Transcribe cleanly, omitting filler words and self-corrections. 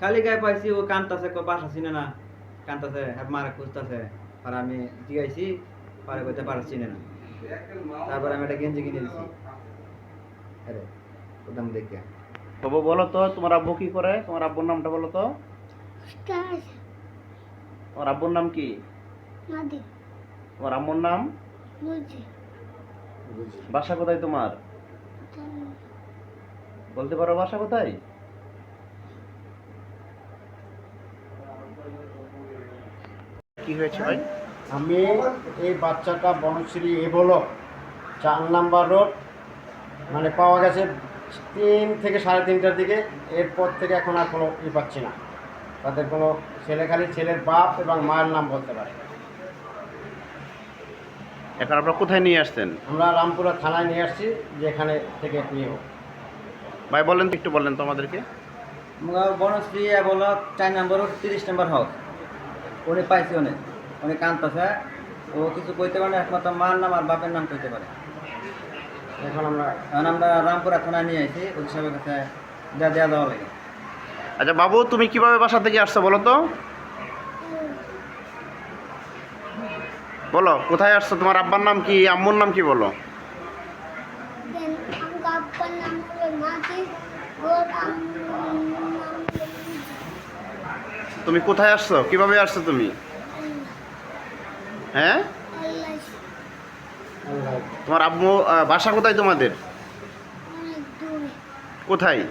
খালি গায়ে পাইছি, ও কান্তাছে, বাসা চিনে না, কান্তাছে, মারা খুঁজতেছে। আর আমি জিগাইছি, পরে কইতে বাসা চিনে না। তারপরে আমি একটা গেঞ্জি কিনে দিছি। আরে ওদাম দেখে বাবু বলো তো, তোমার আব্বু কি করে? তোমার আব্বুর নামটা বলো তো। তোমার আব্বুর নাম কি? তোমার আম্মুর নাম? বাসা কোথায় তোমার? বলতে পারো বাসা কোথায়? কি হয়েছে ভাই? আমি এই বাচ্চাটা বনশ্রী এবলো 4 নাম্বার রোড মানে পাওয়া গেছে 3 থেকে 3:30টার দিকে। এরপর থেকে এখন আর কোনো পাচ্ছি না। তাদের কোনো ছেলে, খালি ছেলের বাপ এবং মায়ের নাম বলতে পারে। এখন আপনারা কোথায় নিয়ে আসছেন? আমরা রামপুরা থানায় নিয়ে আসছি, যেখানে থেকে নিয়ে হোক। ভাই বলেন তো, একটু বলেন তো আমাদেরকে। বনশ্রী বলো 4 নম্বর 30 নম্বর হাউস। উনি পাইছি, উনি কান্তাছে, ও কিছু কইতে পারে না, একমাত্র মার নাম আর বাপের নাম কইতে পারে। এখন আমরা রামপুরা থানায় নিয়ে আসি, ওই সাহেবের কাছে দেওয়া লাগে। আচ্ছা বাবু, তুমি কিভাবে বাসা থেকে আসছো বলো তো? বলো কোথায় আসছো? তোমার আব্বার নাম কি, আম্মুর নাম কি বলো? তুমি কোথায় আসছো? কিভাবে আসছো তুমি? হ্যাঁ, তোমার আম্মু বাসা কোথায় তোমাদের? কোথায়?